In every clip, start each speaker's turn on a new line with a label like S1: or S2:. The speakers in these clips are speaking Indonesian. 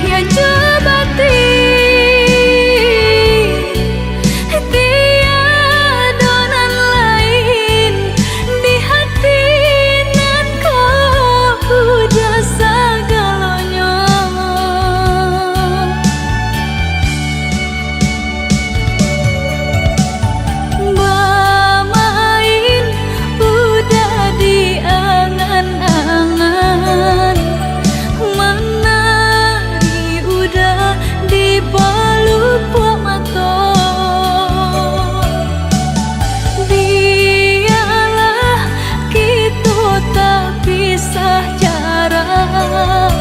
S1: ya jabati tiadonan lain di hati nan kau udah segalanya. Bermain udah di angan-angan, menari udah di pelupuk mata. Biarlah kita tak pisah jarak,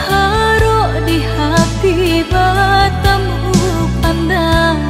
S1: haruk di hati bertemu pandang.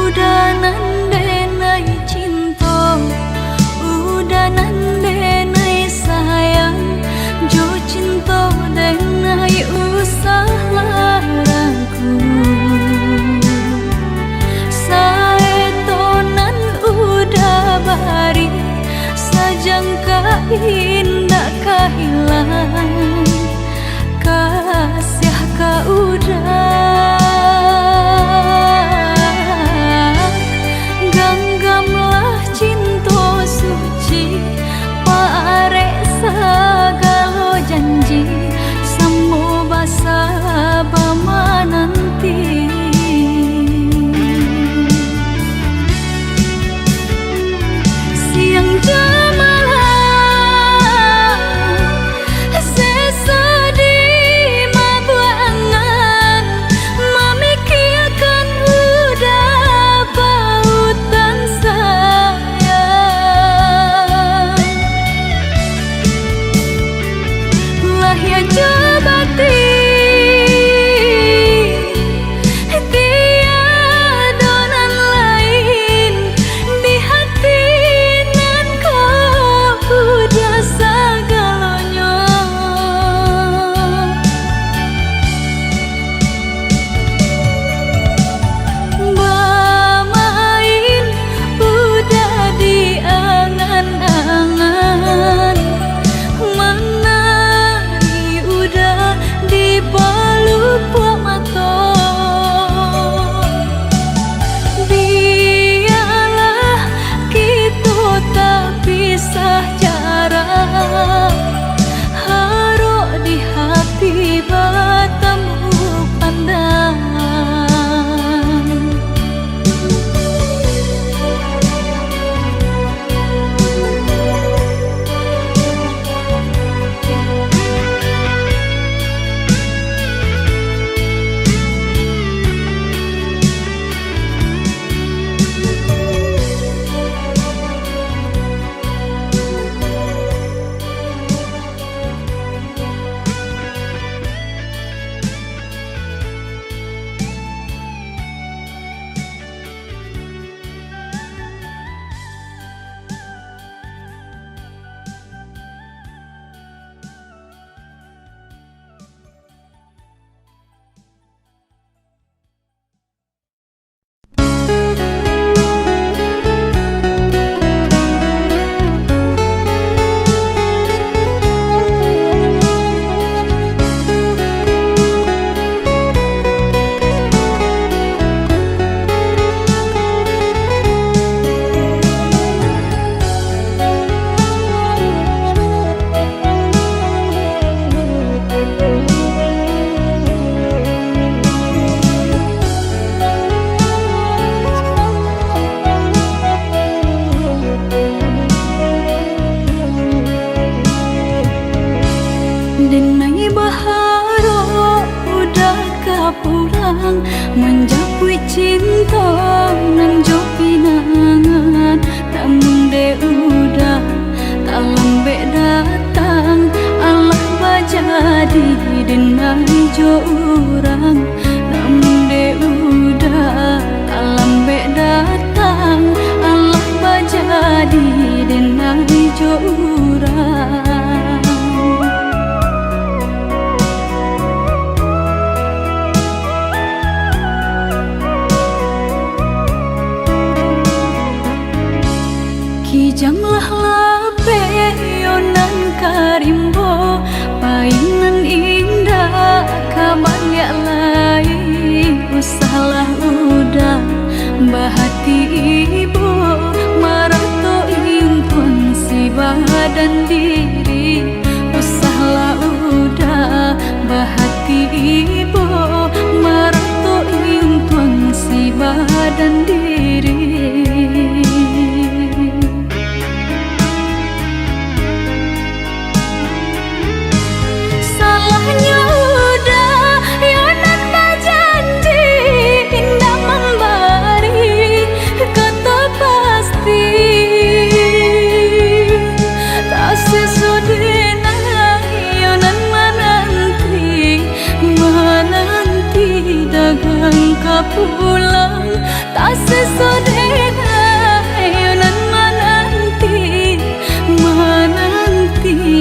S1: Udah nandenai cinta, udah nandenai sayang, jo cinta denai usah larangku. Saetonan udah bari, sajangka indah kehilang, kasih ka udah. Genggamlah cinta suci, parek segala janji, semua basa bama nanti. Siang jamalah menjapui cinta nan jo pinangan, namun de udah tak lembek datang. Allah bajadi denai jo urang, namun de udah tak lembek datang. Allah bajadi denai jo urang. Kijanglah lape yonan karimbo, painan indah kabalya lai. Usahlah udah bahati ibu, marato impun si badan diri. Usahlah udah bahati ibu, marato impun si badan diri. Pulang tak sesodena yonan menanti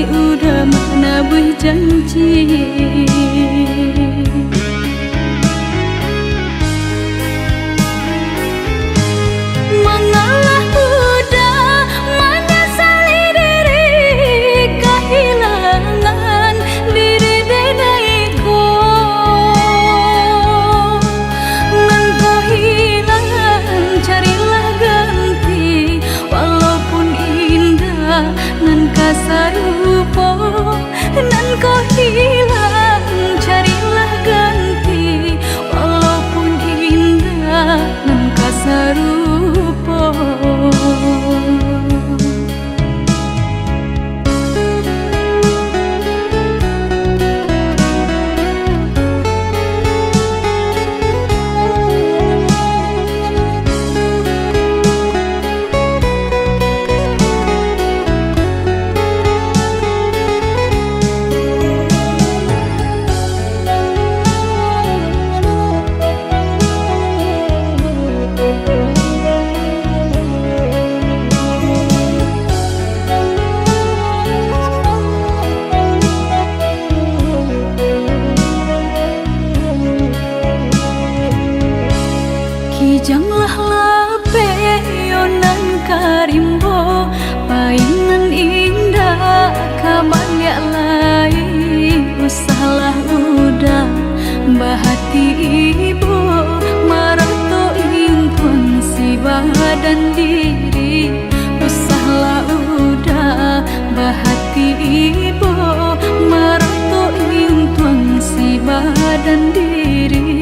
S1: udah mana berjanji. Mengalah udah menyesali diri, kehilangan diri denaiku. Nan kasarupo, nan kau hilang, carilah ganti. Walaupun indah, nan kasarupo. Kijanglah lape yonan karimbo, painan indah kabalya lai. Usahlah udah bahati ibu, marato impun si badan diri. Usahlah udah bahati ibu, marato impun si badan diri.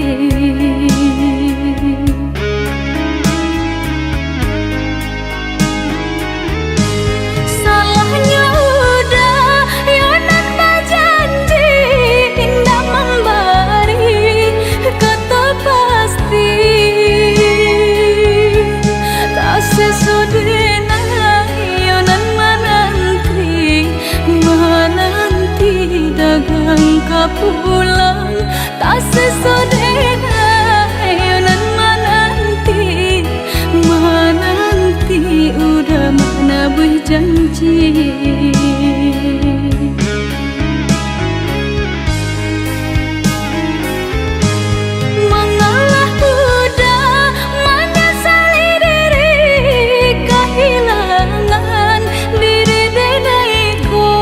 S1: Pulang tak sesodena yonan menanti udah mana berjanji. Mengalah udah menyesali diri, kehilangan diri denaiku.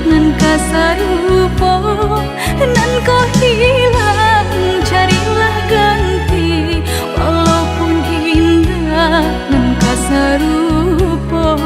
S1: Nan kasarupo, nan kau hilang, carilah ganti. Walaupun indah, nan kasarupo.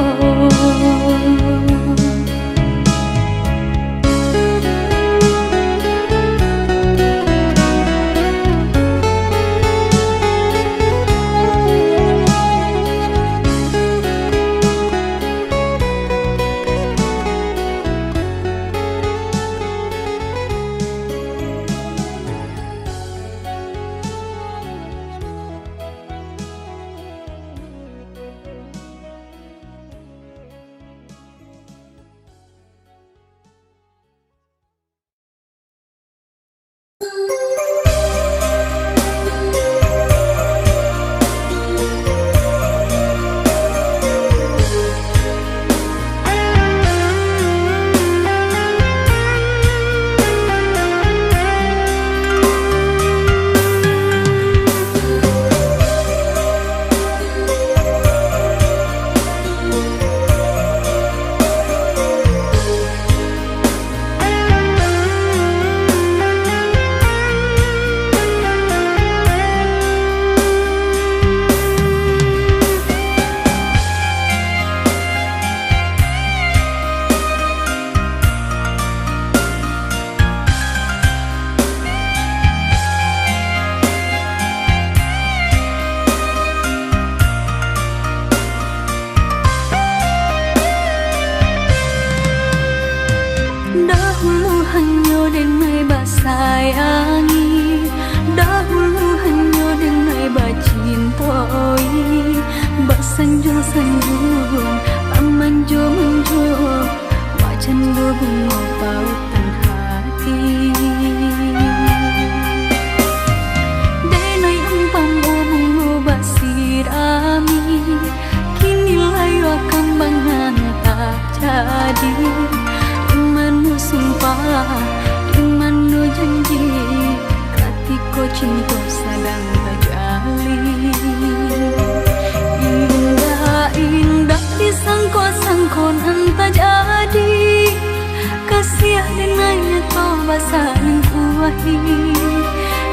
S1: denai basayangi, dahulu hanya denai bacintoi, basanjung-sanjung, pamanjung-manjung, wajan bunga pautan hati. Denai umpam bunga basirami, kini layu kambangan tak jadi. Imanu sumpah, imanu janji, katiko cinta sadang terjalin. Indah disangko-sangko entah jadi, kasih dengannya kau basahin kuahi.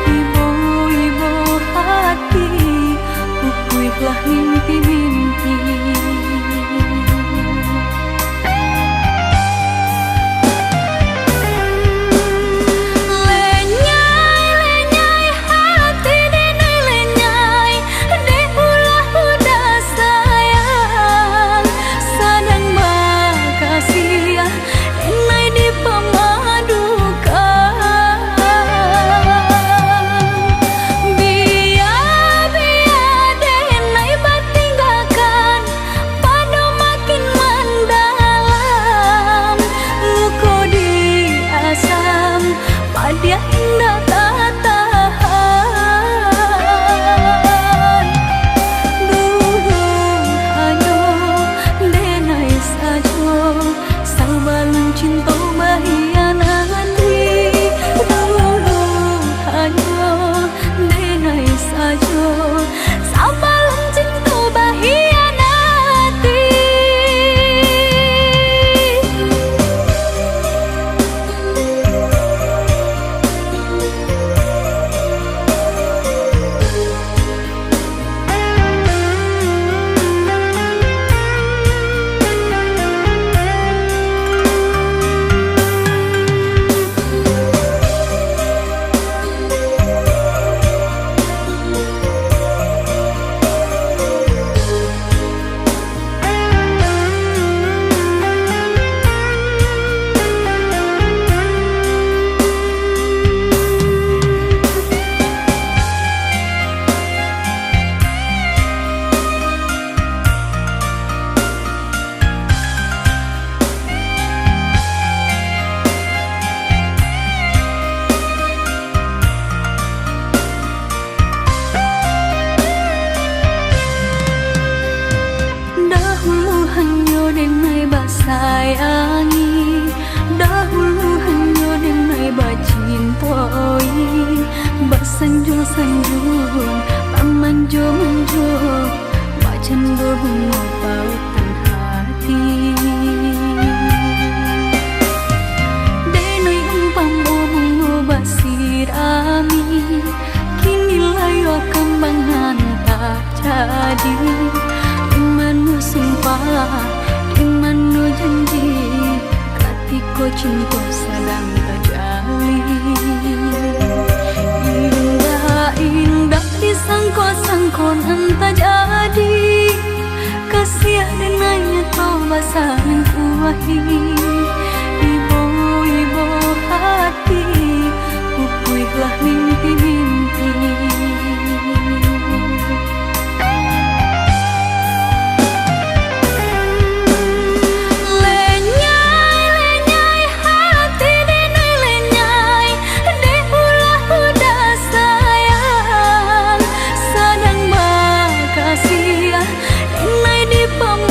S1: Ibu-ibu hati, pupuihlah mimpi-mimpi. Dia indah tak tahan. Dulu hanya denai saja, sabalan cinta bahianati. Dulu hanya denai saja, sabalan cinta bahianati. Denai basayangi, dahulu hanya denai bacintoi, basanjung-sanjung, pamanjung-manjung, wajan bunga pautan hati. Denai umpam bunga basirami, kini layu kambangan tak jadi. Imanu sumpah, imanu janji, katiko cinta sadang terjalin. Indah disangko-sangko entah jadi, kasih dengannya kau basahin kuahi. Ibu-ibu hati, pupuihlah mimpi-mimpi. Denai di pemadukan.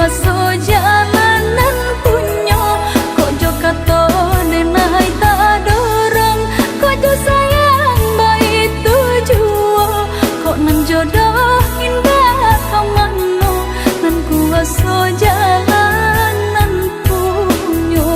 S1: kuasa jalanan punyo kok jo kato denai tak dorong kok jo sayang baik tujuo kok nan jodoh indah kamano nan kuasa jalanan punyo.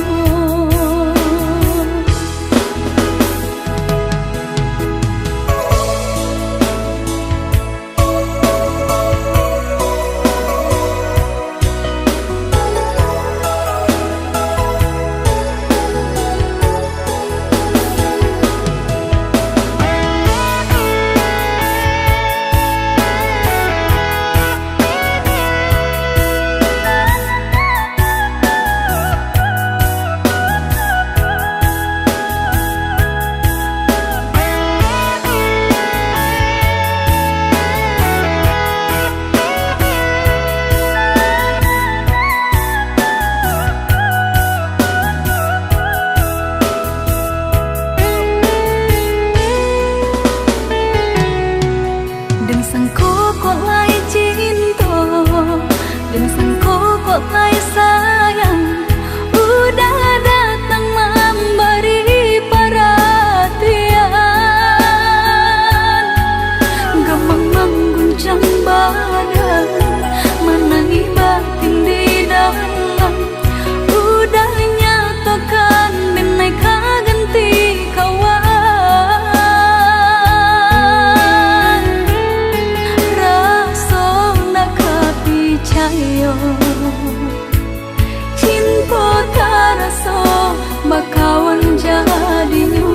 S1: Bakawan jadinya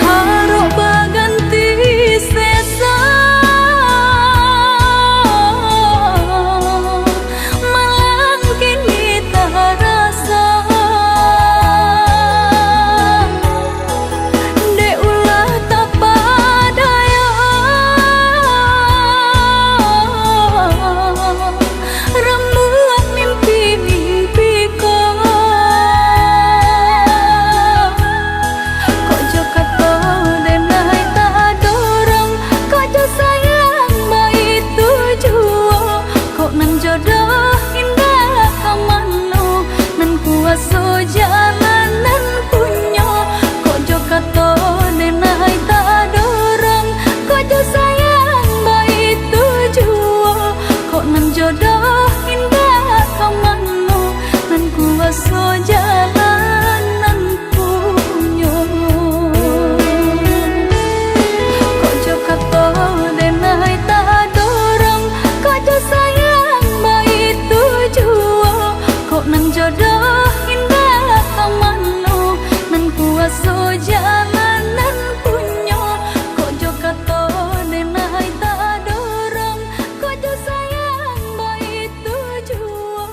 S1: harap baganti sesa malang kini tak rasa dek ulah tak padaya so jalanan punyo kok jo kato denai tak dorong kok jo sayang baik tujuo kok nan jodoh indah kamano nan kuasa jalanan punyo kok jo kato denai tak dorong kok jo sayang baik tujuo kok nan jodoh kuasa jalanan punyo kok jo kato denai tak dorong kok jo sayang baik tujuo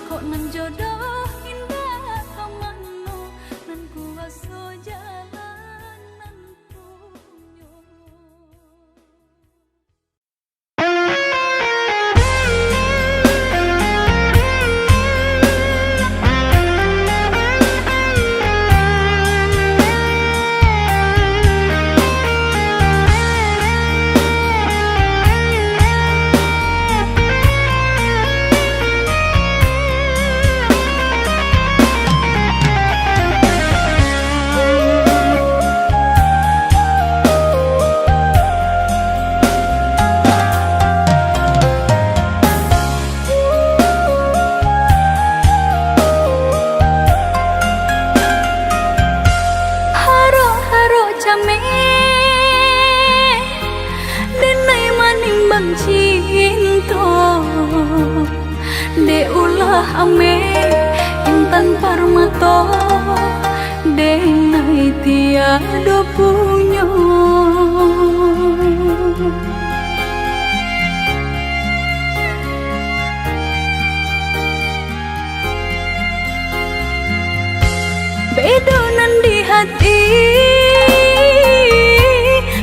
S1: kok nan jodoh indah kamano nan kuasa jalanan punyo. Cinta de ulah ame intan parmato denai tiada punya bedonan di hati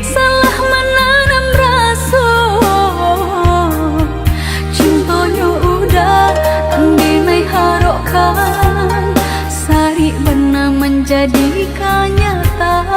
S1: salah menanam rasa cintonya udah andinai harokan sari benar menjadi kenyataan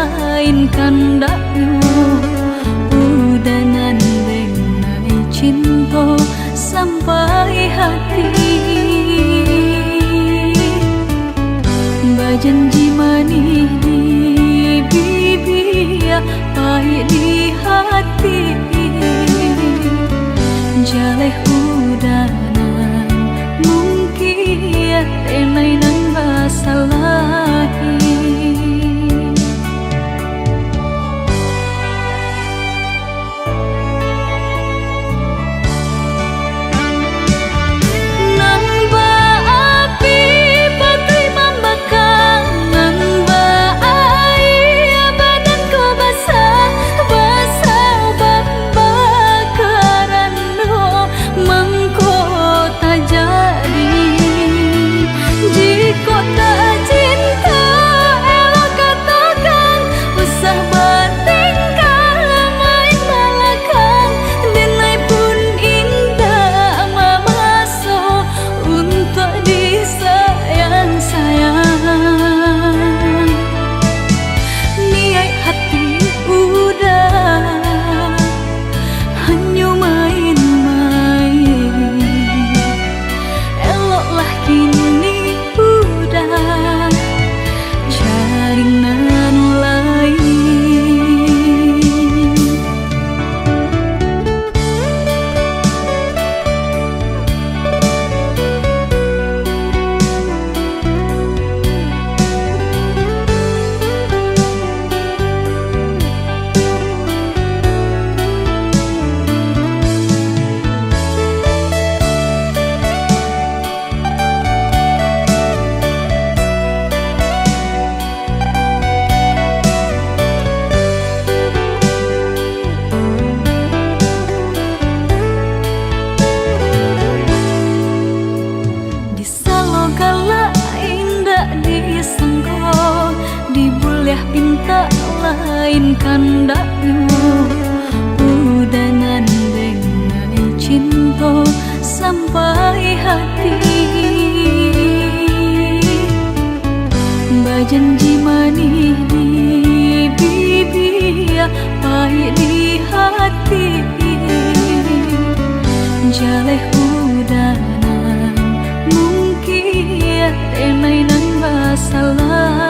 S1: lain kandak yo udanan benai cinta sampai hati bajanji manis di bibir pahit di hati jaleh udanan mungkin tenai nan basalahi pinta lain kandak yo udanan benai cinta sampai hati bajanji manis di bibir pahit di hati jaleh udanan mungkin tenai nan basalahi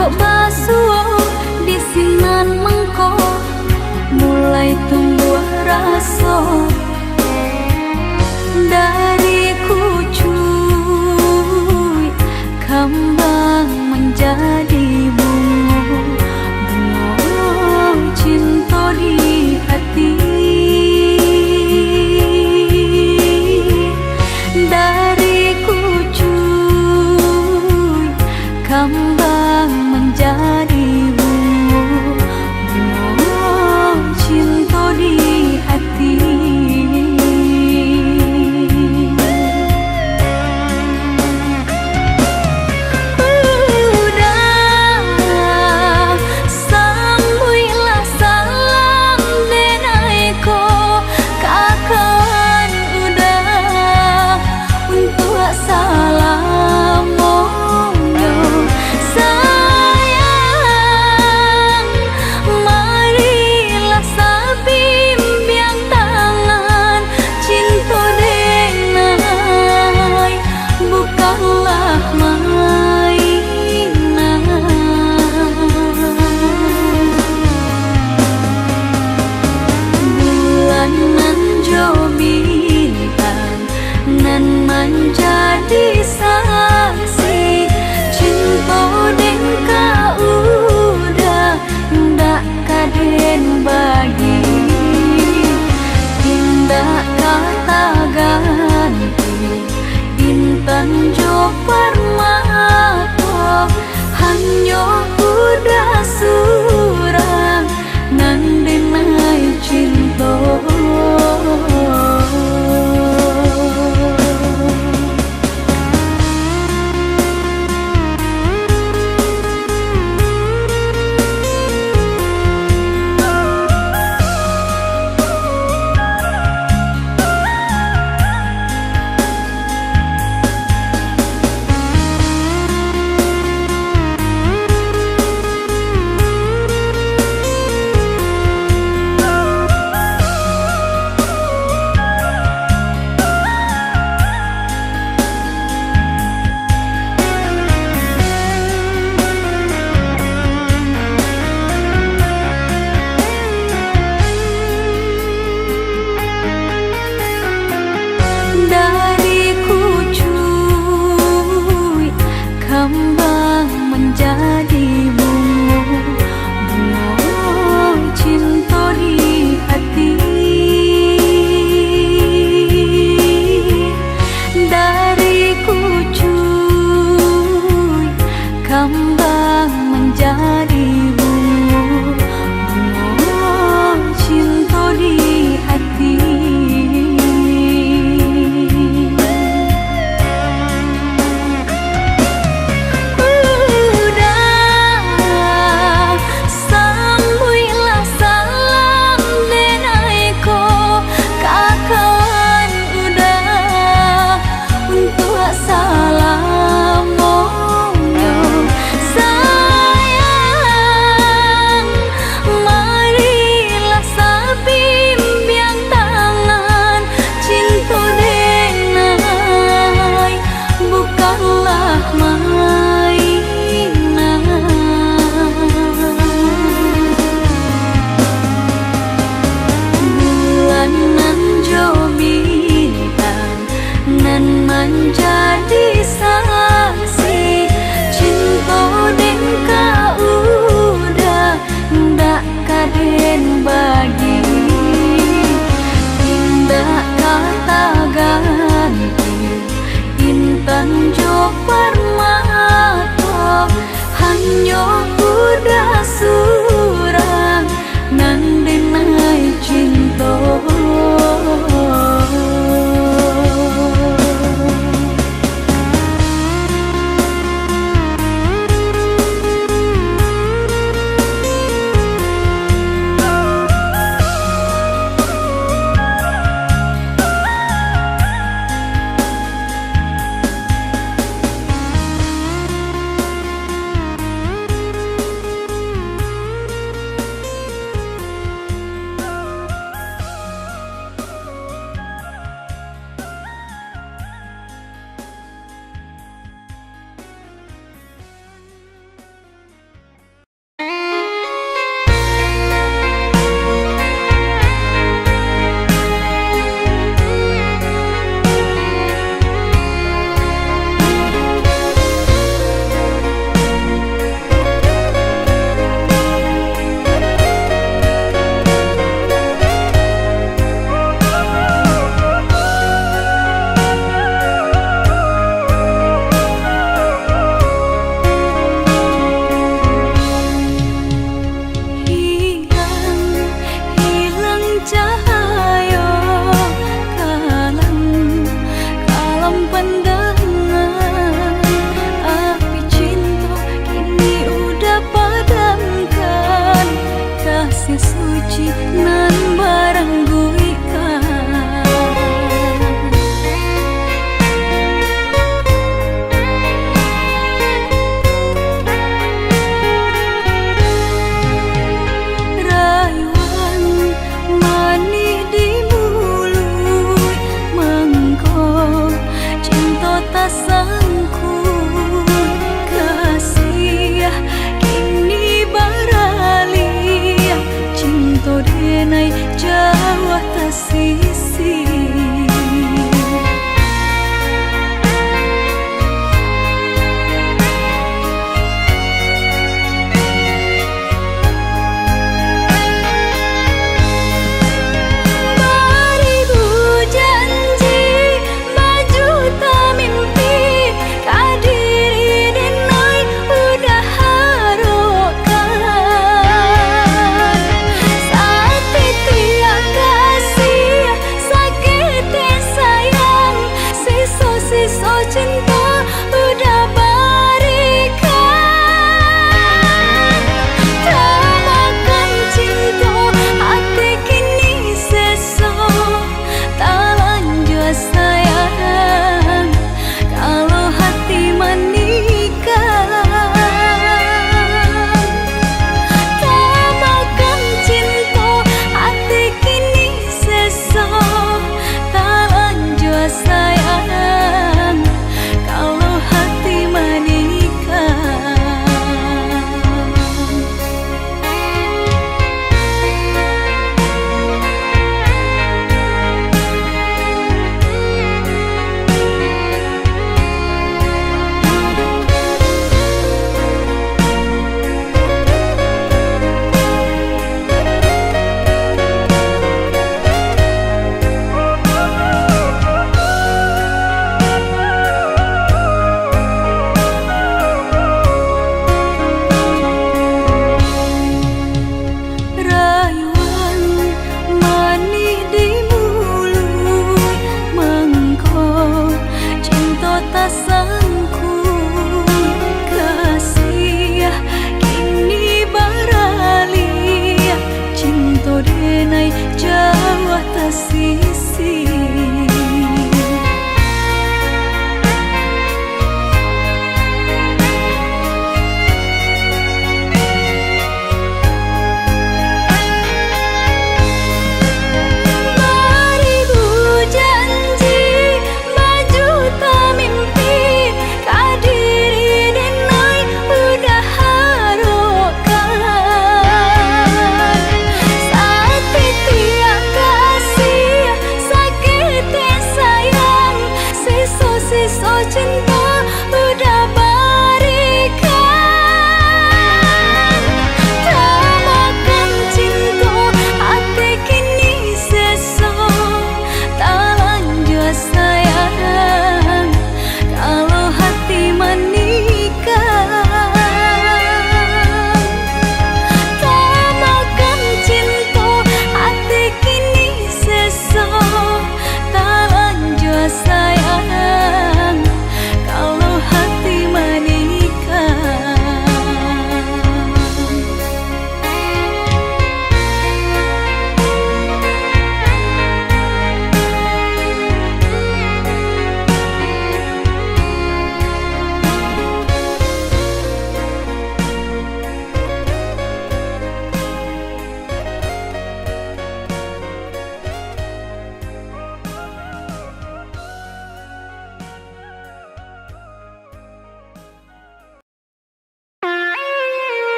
S1: coba suo di sinan mengko mulai tumbuh rasa dari kucuy kembang menjadi bunga cinta di hati. Dari kucuy kembang menjadi bunga cinta di hati. Udah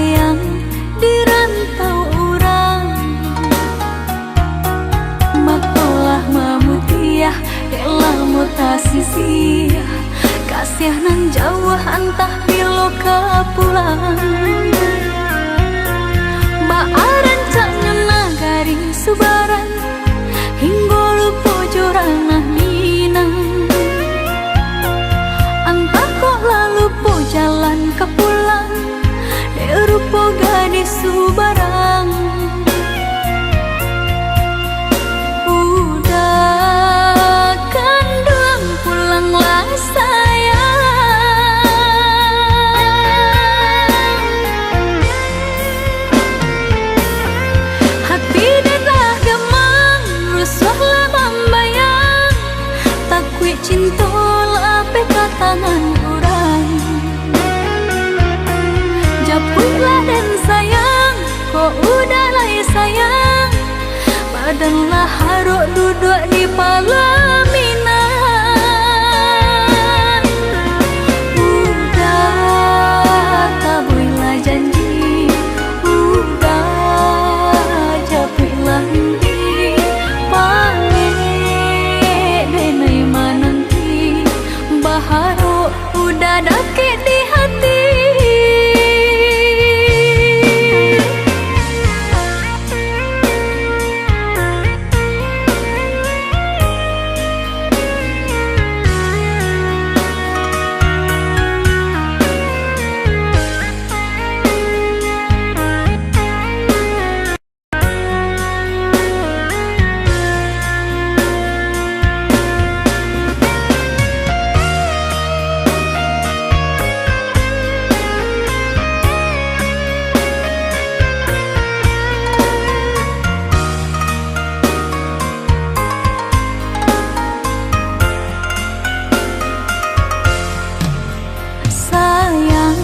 S1: sayang di rantau orang, makolah mamutiah elah mutasi sia, kasih nan jauh antah bilo pulang. Baaran caknya nagari subaran, hingga lupa joranah minang. Antah kok lalu po jalan ke pulang, rupa gadis subarang. Udah kandang pulanglah sayang, hati dah gemang rusuhlah membayang, takwi cinta lape katangan orang. Japulah dan sayang, kok udah lah sayang, badanlah haruk duduk di pelaminan. Udah tabuilah janji, udah japuilah nanti, pamit denai mananti, baharu udah dakik di hati. Sayang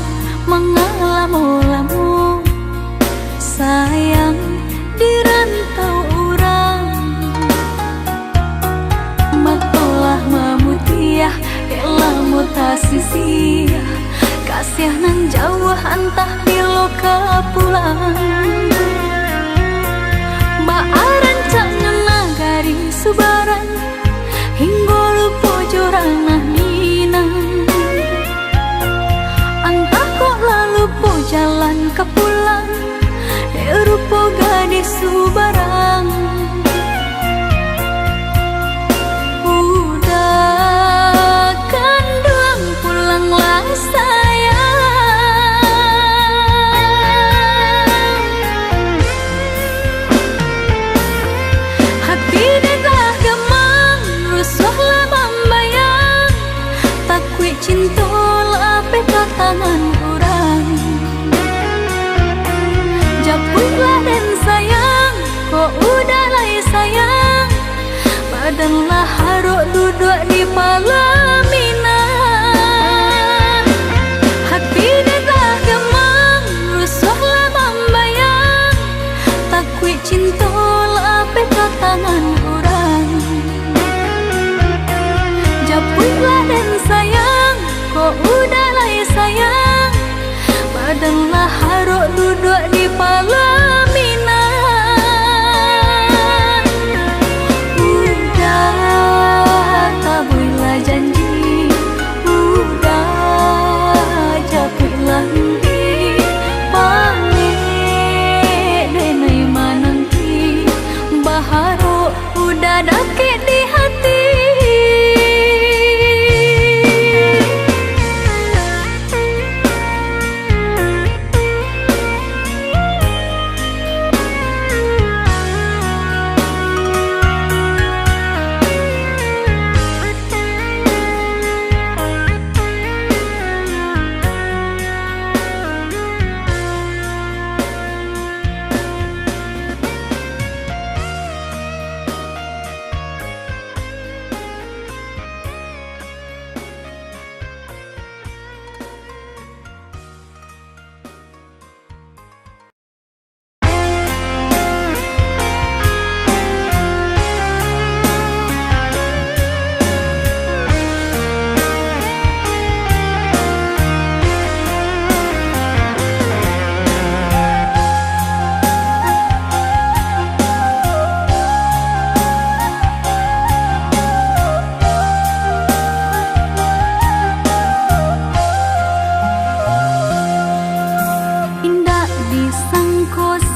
S1: mengalamu-lamu, sayang di rantau orang, makolah mamutiah elah mutasi sia, kasih nan jauh antah bilo pulang. Baaran caknya nagari subaran, hingga lupa joranah minang. Lalu po jalan ke pulang, rupa gadis subarang. Udah kandang pulanglah sayang, hati dah gemang rusuhlah membayang, takwi cinta lape katangan orang. Japulah dan sayang, kok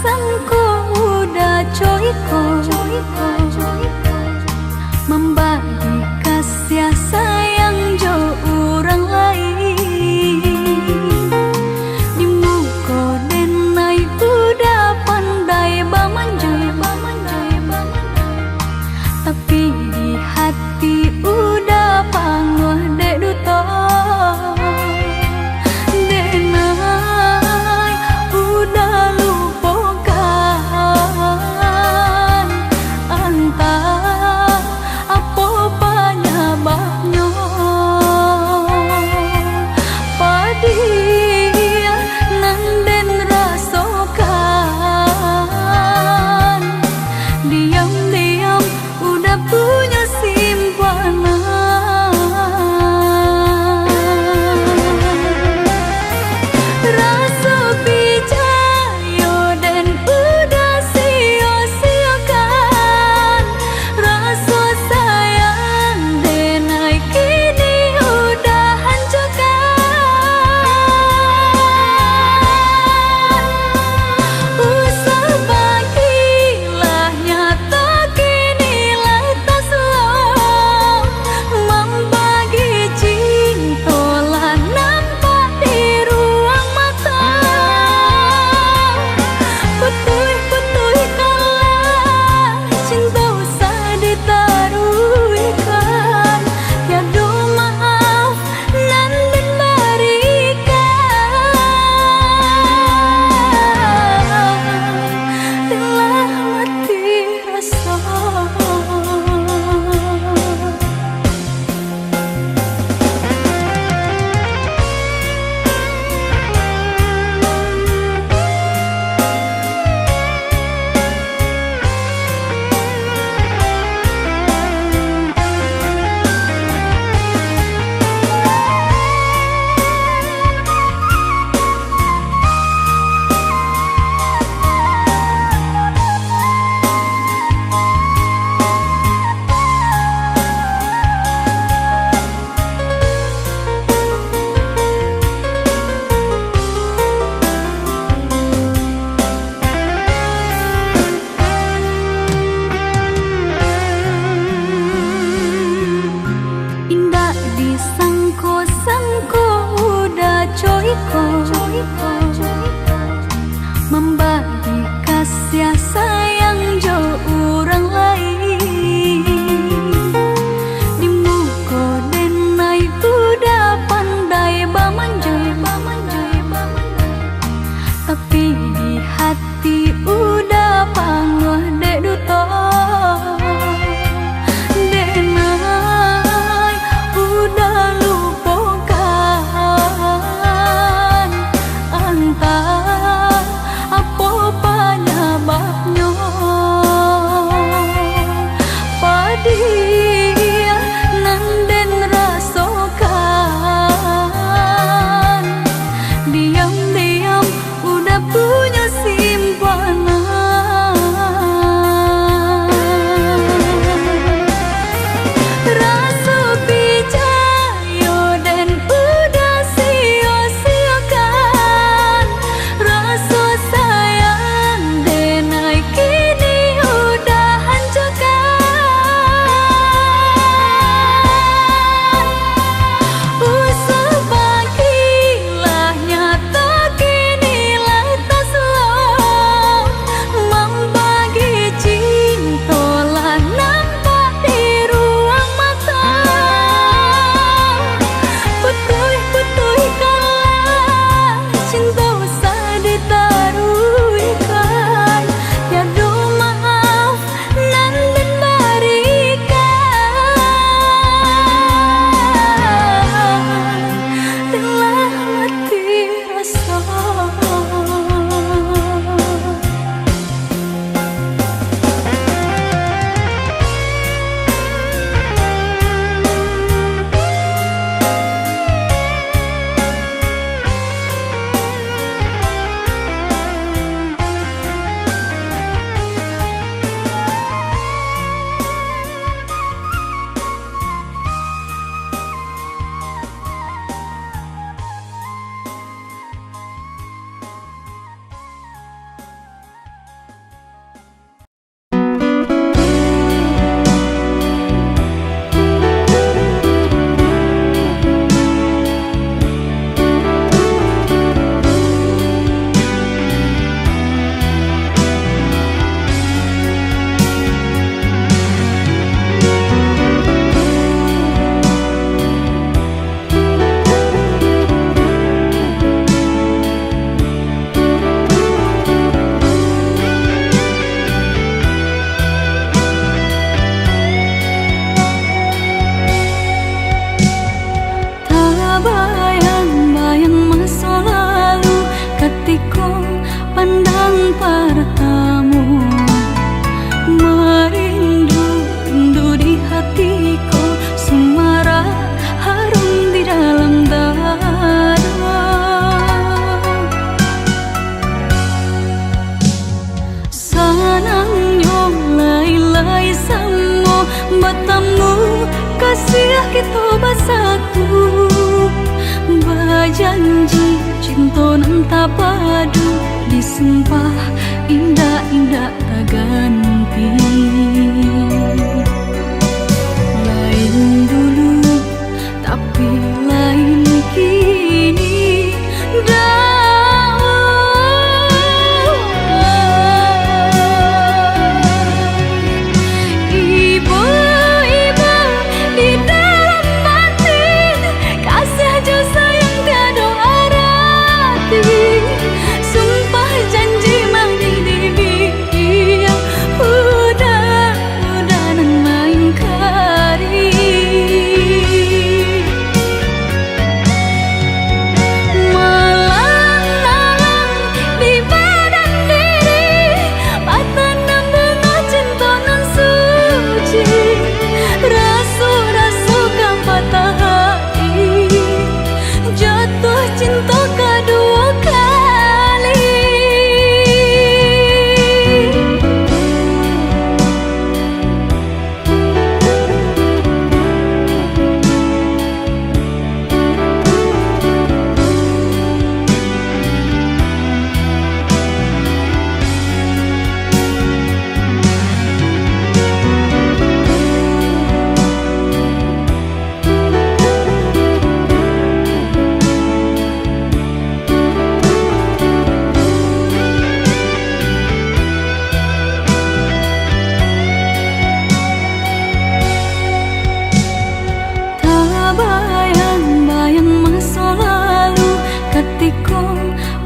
S1: sangko udah coiko membagi kasih sayang jo orang lain. Di muka denai udah pandai bamanjai, tapi di hati udah panguh dek duto. Denai udah lupakan antah apa penyebabnya. Padia nanden rasakan diam-diam udah punya simpanan. Rasa pijayo dan udah sia-siakan. Rasa sayang denai kini udah hancurkan. Usah bagilah nyata kini lah tak slow. Membagi cinta lah nampak di ruang mata. Putui kalah cinta usah ditaruhkan. Tiada maaf nan dan berikan. Telah mati rasa. Indah disangko-sangko udah coiko membagi kasih sayang jo orang lain. Di muka denai udah pandai bamanjai, tapi di hati udah panguh dek duto. Denai udah lupakan antah apa penyebabnya. Padia nanden rasakan diam-diam udah punya simpanan. kasih kita bersatu, berjanji cinta nan tak padu, disumpah indah-indah tak ganti. Lain dulu tapi lain kini,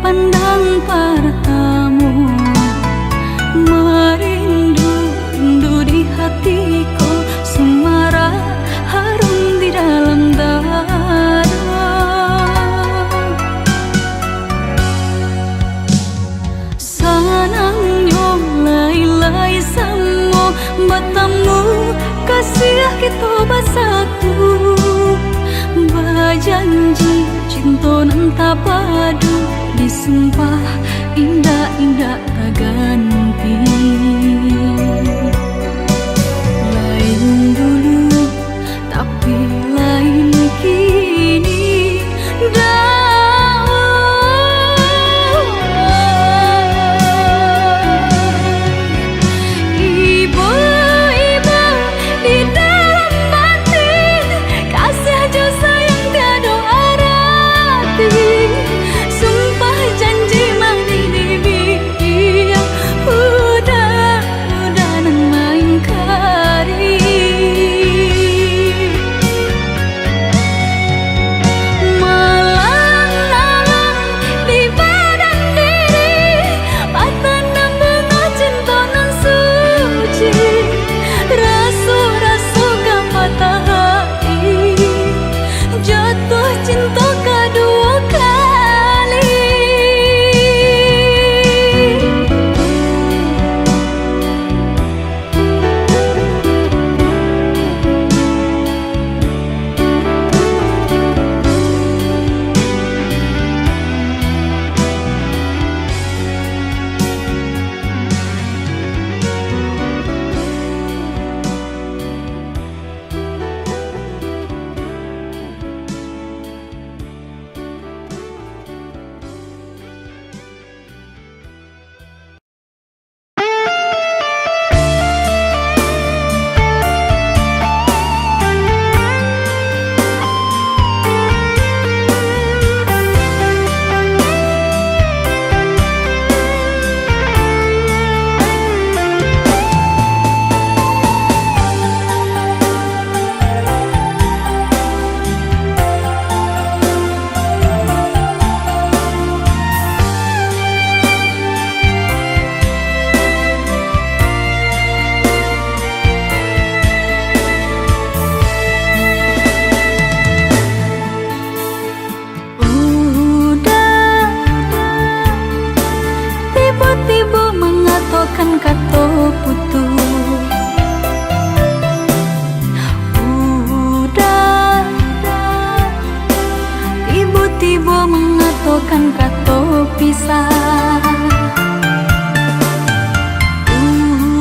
S1: pandang pertama merindu di hatiku, semarak harum di dalam dada. Senangnya lai-lai sama bertemu, kasih kita bersatu, berjanji cinta nan tak padu, disumpah indah-indah tak ganti. Lain dulu tapi lain kini, ibu-ibu di dalam batin, kasih aja sayang tiada arti. Bukan kata pisah.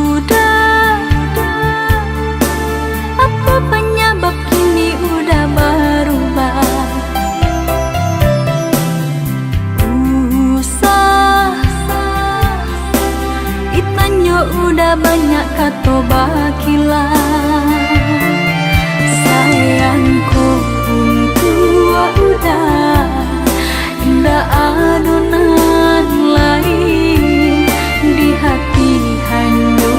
S1: Udah, apa penyebab kini udah banyak kata bakilan. Sayangku tua udah indah adonan lain di hati hanya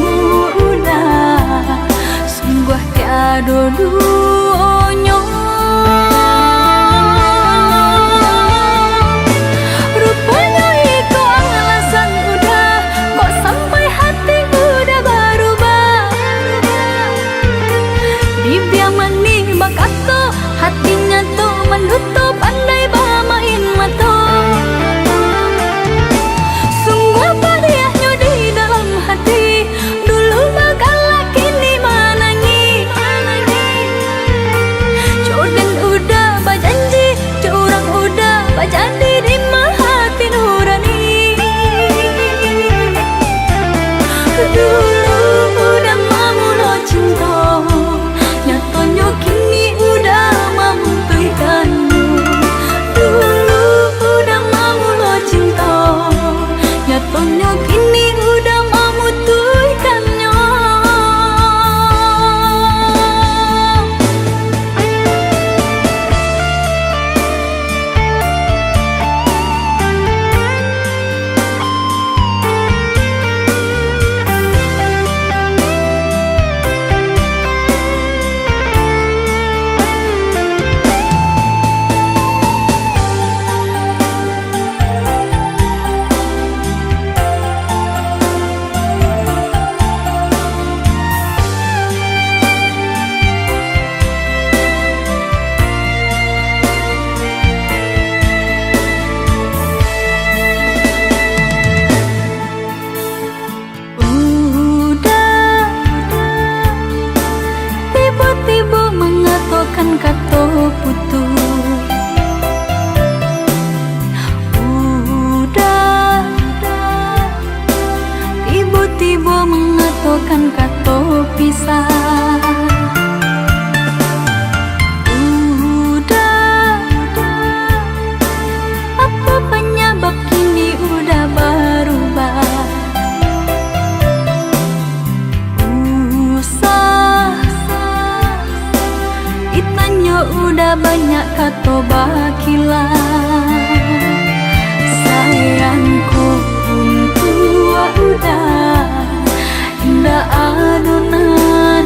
S1: udah sungguh tiada duanya. Rupanya itu alasan udah kok sampai hati udah berubah. Dibiar manis bakato hatinya tuh menutup pandai bermain mata. Sungguh padiahnya di dalam hati dulu bagala kini menangi. Jodan udah berjanji, curang udah berjadi di hati nurani. Dulu udah mamula cinta, nyatanya kini udah memutuskanmu. Dulu udah mamula cinta, nyatanya kini udah memutuskannya. Tiba-tiba mengatakan kata putus. Udah tiba-tiba mengatakan kata pisah. Udah apa penyebab kini udah berubah. Ditanya udah banyak kata bakilan. Sayangku tua udah indah adonan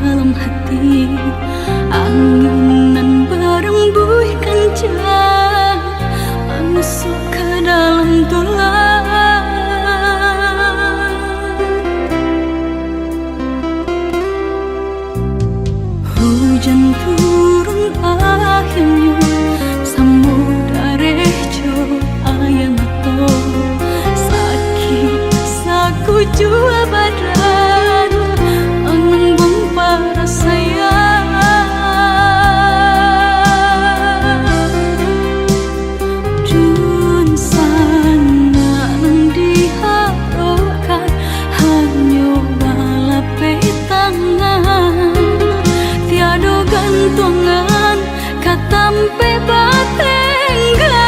S1: dalam hati, anginan berembus kencang menusuk ke dalam tulang. Hujan turun akhirnya samudra rejo ayam atau sakit saku jua badan mengembung para sayang. Dun sana nang diharapkan hanya balape tangan, tiada gantungan katampe batenggan.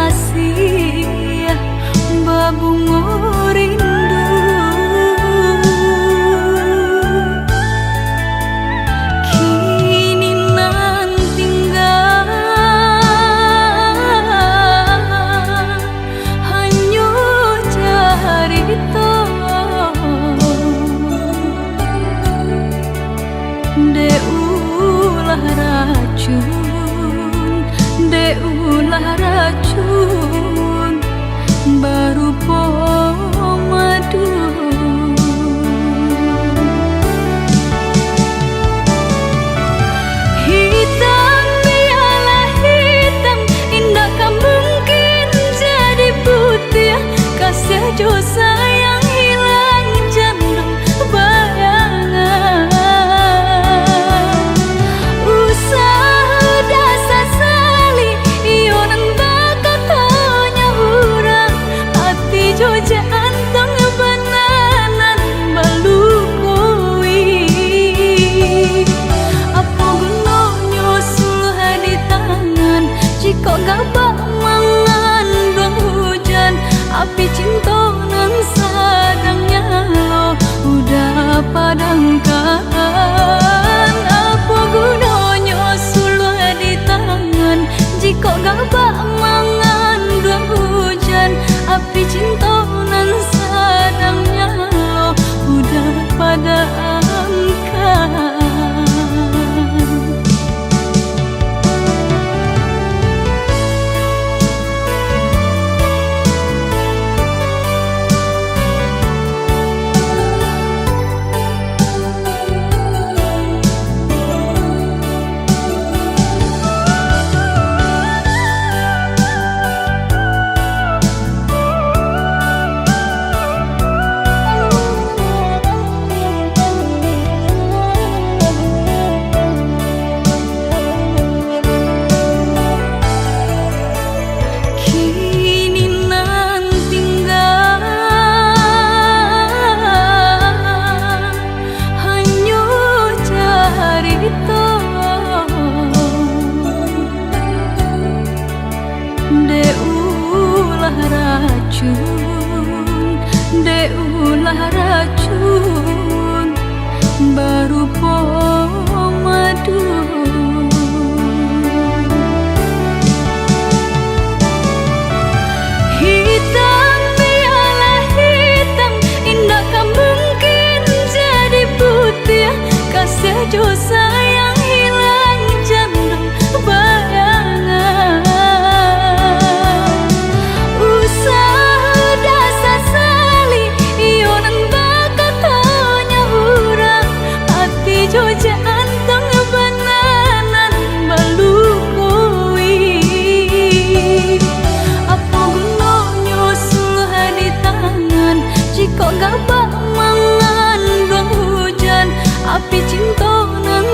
S1: kasih babungo rindu. Kini nan tinggal hanya cerita deulah racun, deulah racun baru madu. Hitam biarlah hitam, indahkah mungkin jadi putih? Kasih dosa yang hilang jantung bayangan. Usaha dasar sali ionan bakat tanya hurang hati jo jantung bananan balukui. Apa gunanya sulha di tangan jika gabak mangan dua hujan. Api cinta nan sadangnya lo udah padamkan. Apa gunanya sulha di tangan jika gabak mangan dua hujan. Api cinta nan sadangnya lo udah padamkan. Deulah racun, deulah racun baru madu. Hitam biarlah hitam, indahkah mungkin jadi putih? Kasih dosa yang hilang jantung bayangan. Usaha dasar sali ionan bakat tanya hurang hati jo jantung bananan balukui. Apa gunanya sulha di tangan jika gabak mangan dua hujan. Api cinta nan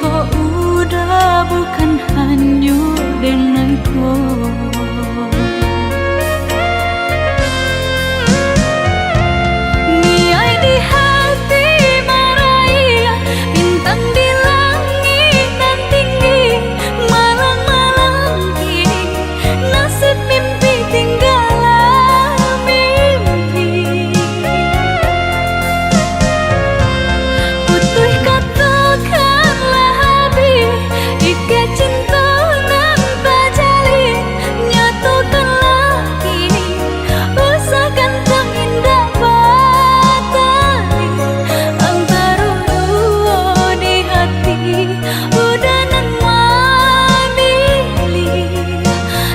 S1: Cinta udah bukan hanya denganku. Niai di hati maraya, bintang di langit dan tinggi, malam-malam kini nasib mimpi tinggalan mimpi. Putuh katakanlah habis, ike cinta nan tak jalin, nyatakanlah kini usahakan indah batali. Antara dua di hati udah nan memilih,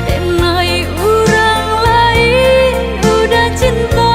S1: denai orang lain udah cintai.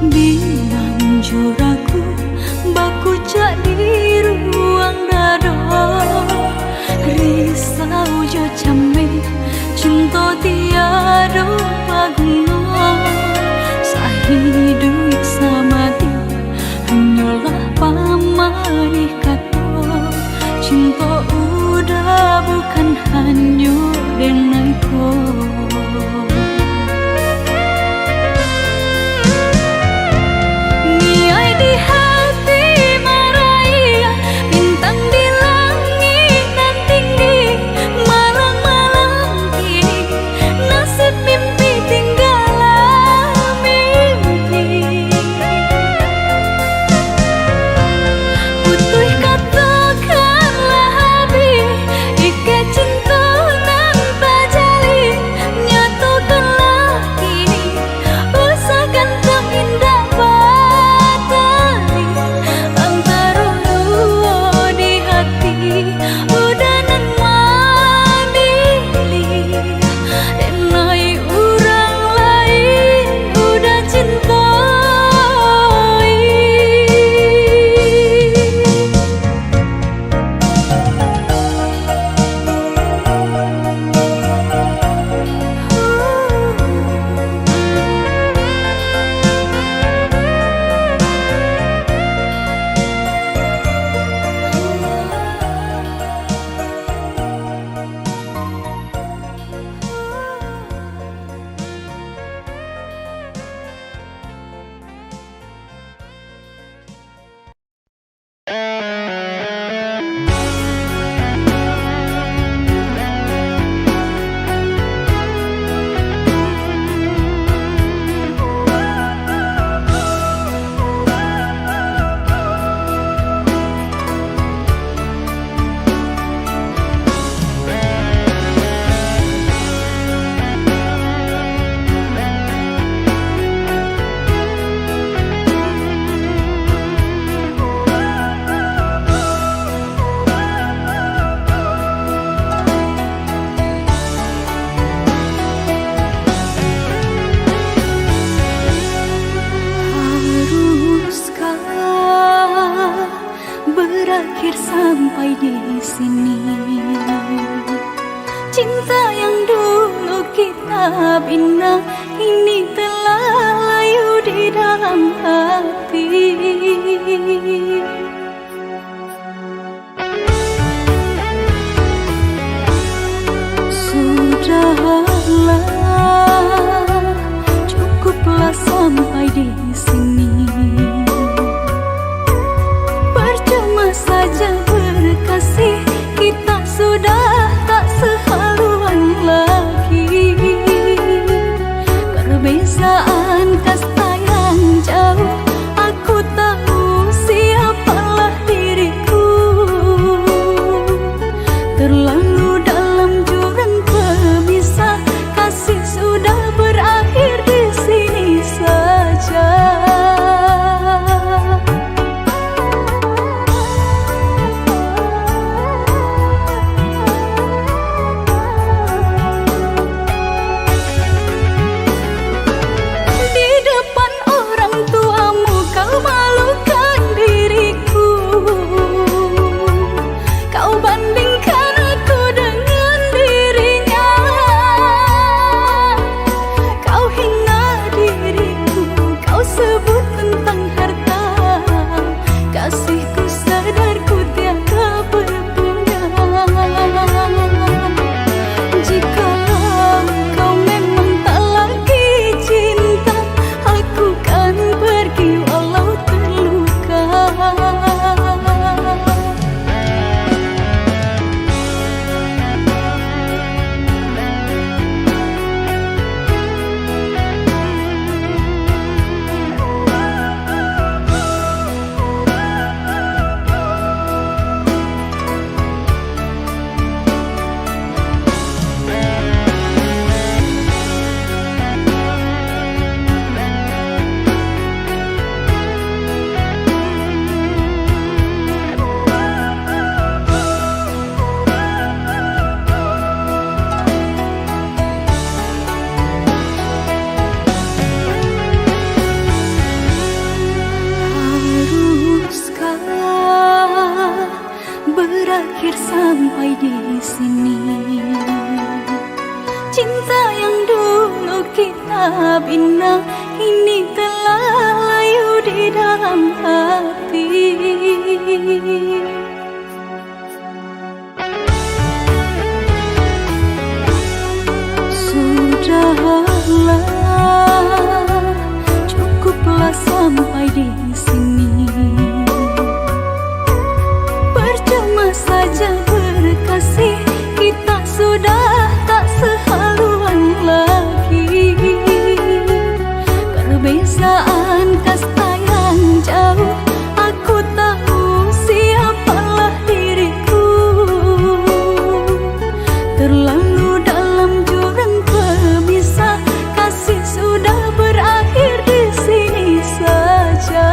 S1: Bilang juraku baku cak di ruang dada, risau jo camen cinta tiada paguna. Sahidup sama dia hanyalah pamali kata, cinta udah bukan hanya denganku. Niai di hati maraya, bintang di langit dan tinggi, malam-malam kini nasib mimpi tinggalan mimpi. Putuh katakanlah habis, ike cinta nan tak jalin, nyatakanlah kini usahakan indah batali. Antara dua di hati udah nan memilih, denai orang lain udah cintai. Haruskah berakhir sampai di sini? Cinta yang dulu kita bina ini telah layu di dalam hati. Sudahlah, cukuplah sampai di sini. Percuma saja berkasih, kita sudah tak sehaluan lagi. Perbezaan kasta yang jauh, aku tahu siapalah diriku. Terlalu dalam jurang pemisah, kasih sudah berakhir di sini. perbezaan kasta yang jauh. Aku tahu siapalah diriku, terlalu dalam jurang pemisah. Kasih sudah berakhir di sini saja.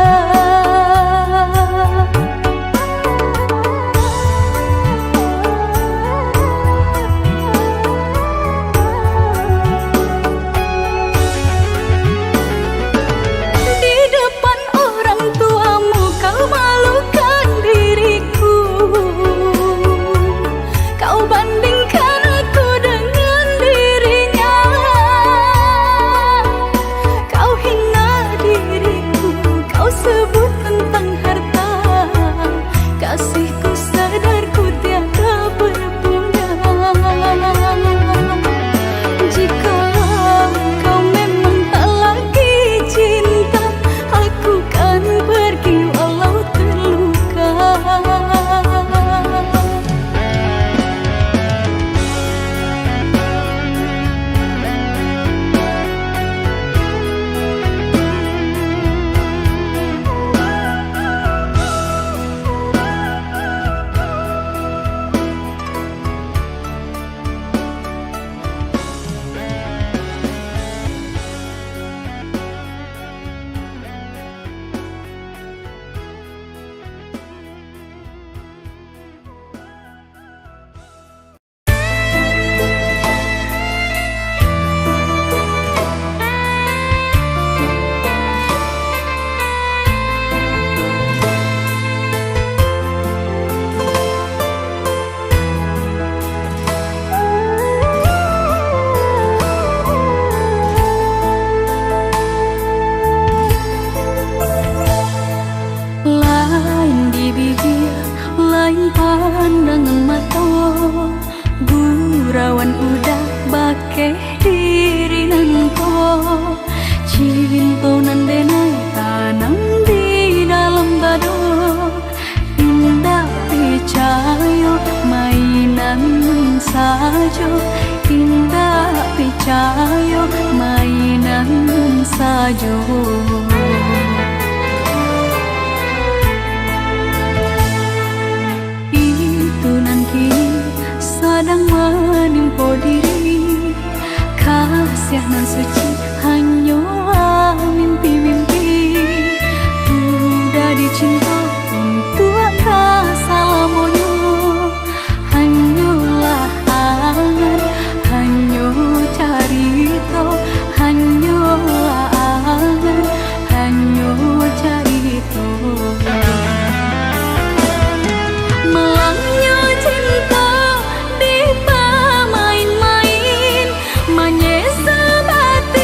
S1: Di depan orang tuamu kau malukan diriku, kau bandingkan aku dengan dirinya, kau hina diriku, kau sebut tentang harta. Kasihku sadar ku tiada berguna. Jika kau memang tak lagi cinta, aku kan pergi walau terluka. Lain di bibir, lain pandangan mata, gurauan udah bakeh diri nanto. Cinta nan denai tanam di dalam dado, indah percaya mainan saja, indah percaya mainan saja. Itu nanti sedang menimpa diri, kasih nan suci hanyalah mimpi-mimpi. Udah dicinta untuk rasa lamanya, hanyalah angan, hanya carita, hanyalah angan, hanya carita. Melangnya cinta di pemain-main, menyesa batin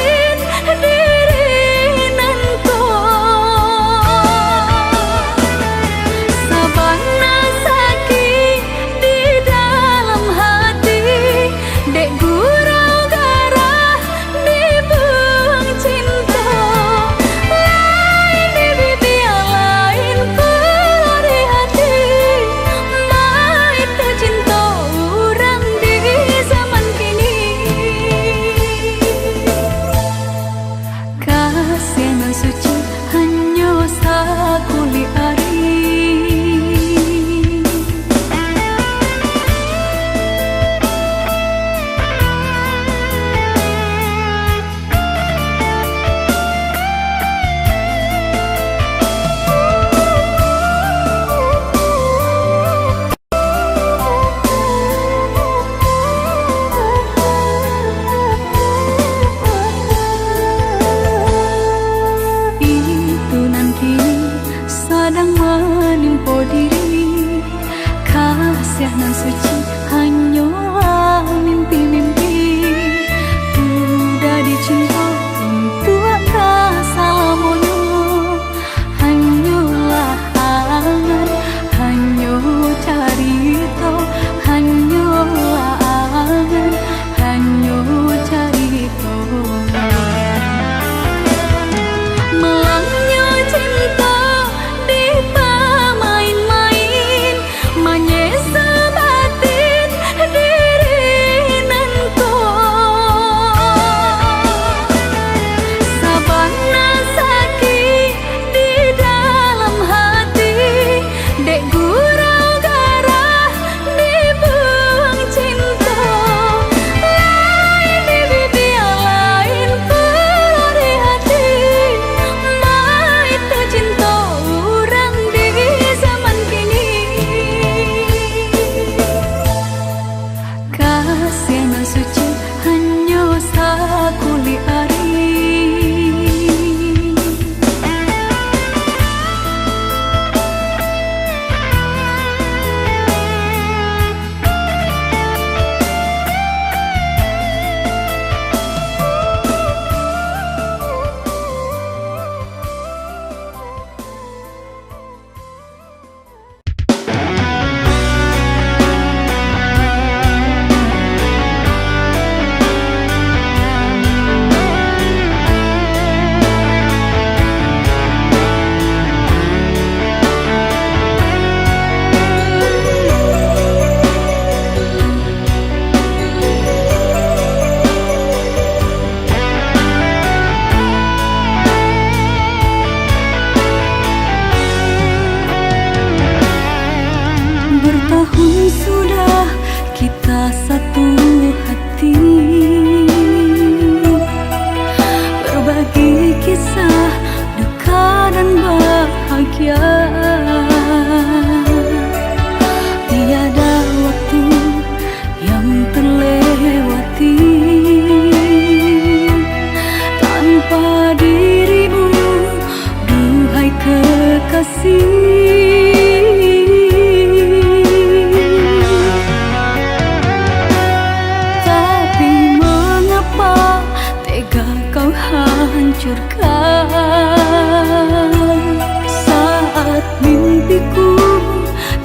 S1: saat mimpiku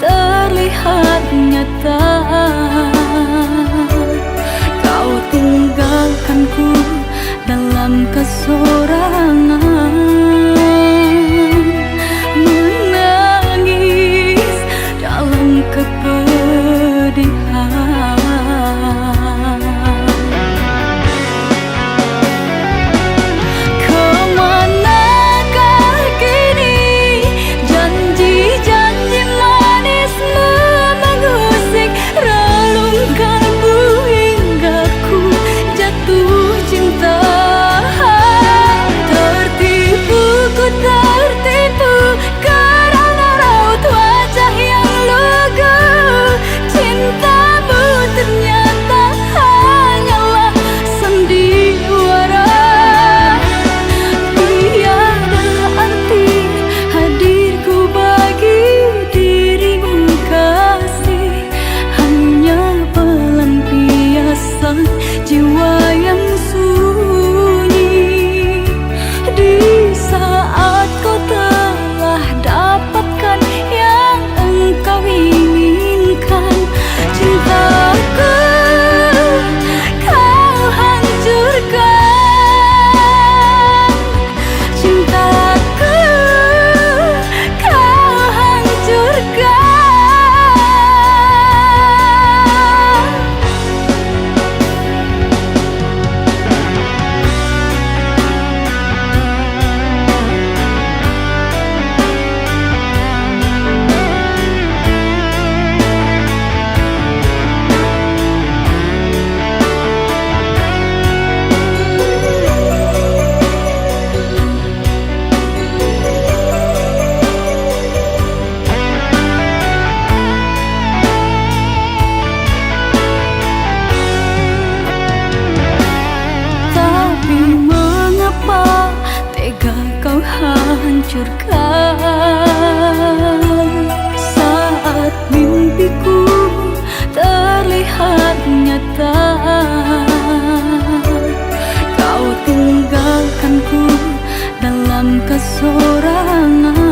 S1: terlihat nyata. Kau tinggalkanku dalam kesorangan, menangis dalam kepedihan. Kemanakah kini janji-janji manismu mengusik relung kalbu hingga ku jatuh cinta. Tertipu, ku tertipu karena raut wajah yang lugu. Cintamu ternyata hanyalah sandiwara. Tiada arti hadirku bagi dirimu kasih, hanya pelampiasan jiwa yang sunyi. Di saat kau telah dapatkan yang engkau inginkan, cintaku kau hancurkan. Cintaku kau hancurkan. Tapi mengapa tega kau hancurkan saat mimpiku terlihat nyata. Kau tinggalkanku dalam kesorangan,